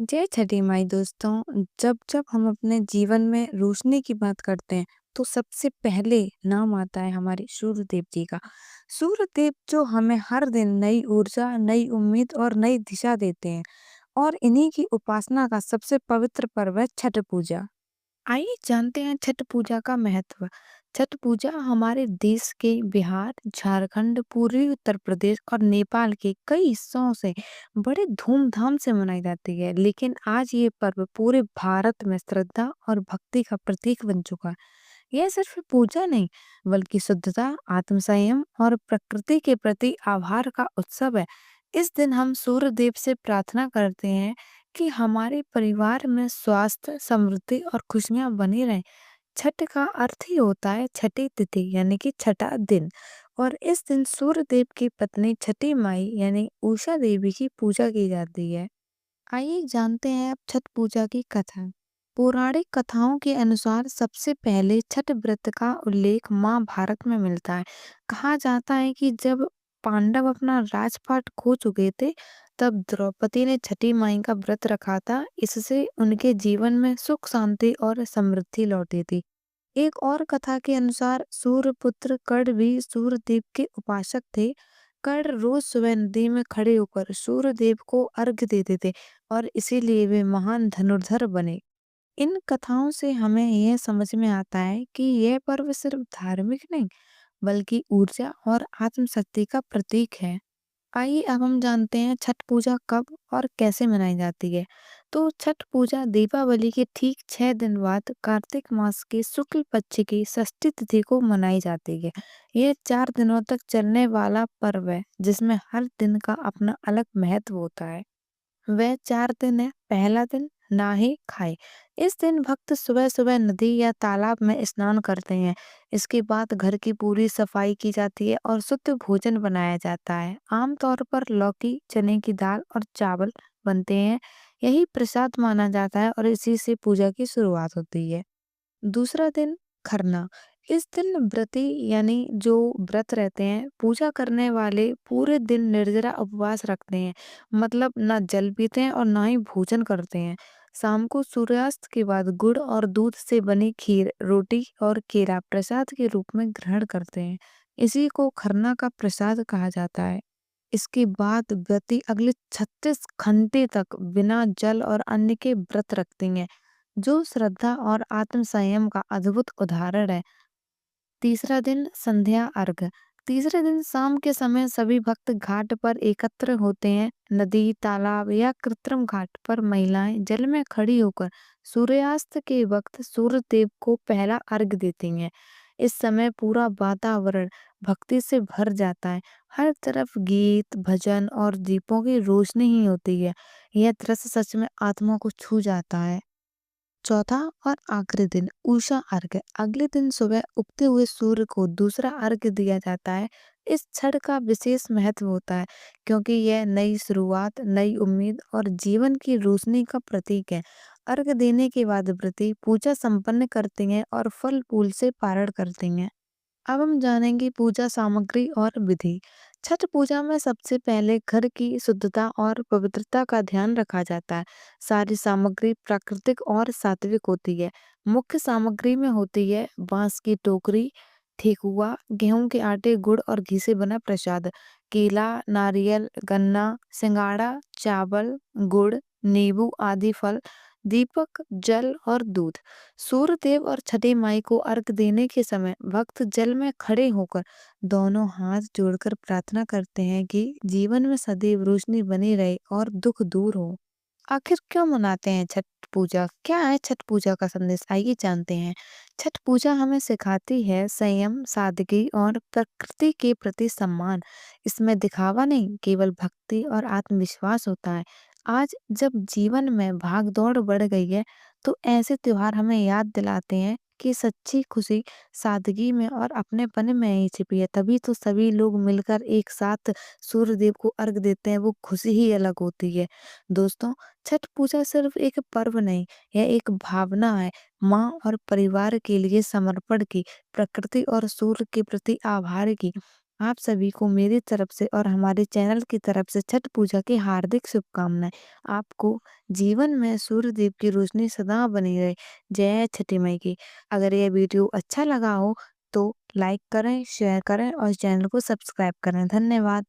जय छठी माई दोस्तों। जब जब हम अपने जीवन में रोशनी की बात करते हैं तो सबसे पहले नाम आता है हमारे सूर्य देव जी का। सूर्य देव जो हमें हर दिन नई ऊर्जा, नई उम्मीद और नई दिशा देते हैं। और इन्हीं की उपासना का सबसे पवित्र पर्व है छठ पूजा। आइए जानते हैं छठ पूजा का महत्व। छठ पूजा हमारे देश के बिहार, झारखंड, पूर्वी उत्तर प्रदेश और नेपाल के कई हिस्सों से बड़े धूमधाम से मनाई जाती है। लेकिन आज ये पर्व पूरे भारत में श्रद्धा और भक्ति का प्रतीक बन चुका है। यह सिर्फ पूजा नहीं, बल्कि शुद्धता, आत्मसंयम और प्रकृति के प्रति आभार का उत्सव है। इस दिन हम सूर्य देव से प्रार्थना करते हैं कि हमारे परिवार में स्वास्थ्य, समृद्धि और खुशियां बनी रहें। छठ का अर्थ ही होता है छठी तिथि यानी कि छठा दिन। और इस दिन सूर्य देव की पत्नी छठी माई यानी उषा देवी की पूजा की जाती है। आइए जानते हैं अब छठ पूजा की कथा। पौराणिक कथाओं के अनुसार सबसे पहले छठ व्रत का उल्लेख महाभारत में मिलता है। कहा जाता है कि जब पांडव अपना राजपाट खो चुके थे, तब द्रौपदी ने छठी माई का व्रत रखा था। इससे उनके जीवन में सुख, शांति और समृद्धि लौटी थी। एक और कथा के अनुसार सूर्यपुत्र कर्ण भी सूर्य देव के उपासक थे। कर्ण रोज सुबह नदी में खड़े होकर सूर्य देव को अर्घ्य देते थे और इसीलिए वे महान धनुर्धर बने। इन कथाओं से हमें यह समझ में आता है कि यह पर्व सिर्फ धार्मिक नहीं, बल्कि ऊर्जा और आत्मशक्ति का प्रतीक है। आइए अब हम जानते हैं छठ पूजा कब और कैसे मनाई जाती है। तो छठ पूजा दीपावली के ठीक 6 दिन बाद कार्तिक मास के शुक्ल पक्ष की षष्ठी तिथि को मनाई जाती है। यह 4 दिनों तक चलने वाला पर्व है, जिसमें हर दिन का अपना अलग महत्व होता है। वह 4 दिन है। पहला दिन, नहाए खाए। इस दिन भक्त सुबह सुबह नदी या तालाब में स्नान करते हैं। इसके बाद घर की पूरी सफाई की जाती है और शुद्ध भोजन बनाया जाता है। आमतौर पर लौकी, चने की दाल और चावल बनते हैं। यही प्रसाद माना जाता है और इसी से पूजा की शुरुआत होती है। दूसरा दिन, खरना। इस दिन व्रती यानी जो व्रत रहते हैं, पूजा करने वाले पूरे दिन निर्जला उपवास रखते हैं। मतलब ना जल पीते हैं और ना ही भोजन करते हैं। शाम को सूर्यास्त के बाद गुड़ और दूध से बनी खीर, रोटी और केला प्रसाद के रूप में ग्रहण करते हैं। इसी को खरना का प्रसाद कहा जाता है। इसके बाद व्रती अगले 36 घंटे तक बिना जल और अन्न के व्रत रखती हैं, जो श्रद्धा और आत्म संयम का अद्भुत उदाहरण है। तीसरा दिन, संध्या अर्घ। तीसरे दिन शाम के समय सभी भक्त घाट पर एकत्र होते हैं। नदी, तालाब या कृत्रिम घाट पर महिलाएं जल में खड़ी होकर सूर्यास्त के वक्त सूर्य देव को पहला अर्घ देती हैं। इस समय पूरा वातावरण भक्ति से भर जाता है। हर तरफ गीत, भजन और दीपों की रोशनी ही होती है। यह दृश्य सच में आत्मा को छू जाता है। चौथा और आखिरी दिन, उषा अर्घ। अगले दिन सुबह उगते हुए सूर्य को दूसरा अर्घ दिया जाता है। इस क्षण का विशेष महत्व होता है, क्योंकि यह नई शुरुआत, नई उम्मीद और जीवन की रोशनी का प्रतीक है। अर्घ देने के बाद व्रती पूजा संपन्न करती हैं और फल फूल से पारण करती हैं। अब हम जानेंगे पूजा सामग्री और विधि। छठ पूजा में सबसे पहले घर की शुद्धता और पवित्रता का ध्यान रखा जाता है। सारी सामग्री प्राकृतिक और सात्विक होती है। मुख्य सामग्री में होती है बांस की टोकरी, ठेकुआ, गेहूं के आटे, गुड़ और घी से बना प्रसाद, केला, नारियल, गन्ना, सिंगाड़ा, चावल, गुड़, नींबू आदि फल, दीपक, जल और दूध। सूर्य देव और छठी माई को अर्घ देने के समय भक्त जल में खड़े होकर दोनों हाथ जोड़कर प्रार्थना करते हैं कि जीवन में सदैव रोशनी बनी रहे और दुख दूर हो। आखिर क्यों मनाते हैं छठ पूजा? क्या है छठ पूजा का संदेश? आइए जानते हैं। छठ पूजा हमें सिखाती है संयम, सादगी और प्रकृति के प्रति सम्मान। इसमें दिखावा नहीं, केवल भक्ति और आत्मविश्वास होता है। आज जब जीवन में भाग दौड़ बढ़ गई है, तो ऐसे त्योहार हमें याद दिलाते हैं कि सच्ची खुशी सादगी में और अपनेपन में ही छिपी है। तभी तो सभी लोग मिलकर एक साथ सूर्य देव को अर्घ देते हैं, वो खुशी ही अलग होती है। दोस्तों, छठ पूजा सिर्फ एक पर्व नहीं, यह एक भावना है। माँ और परिवार के लिए समर्पण की, प्रकृति और सूर्य के प्रति आभार की। आप सभी को मेरी तरफ से और हमारे चैनल की तरफ से छठ पूजा की हार्दिक शुभकामनाएँ। आपको जीवन में सूर्यदेव की रोशनी सदा बनी रहे। जय छठी माई की। अगर ये वीडियो अच्छा लगा हो तो लाइक करें, शेयर करें और चैनल को सब्सक्राइब करें। धन्यवाद।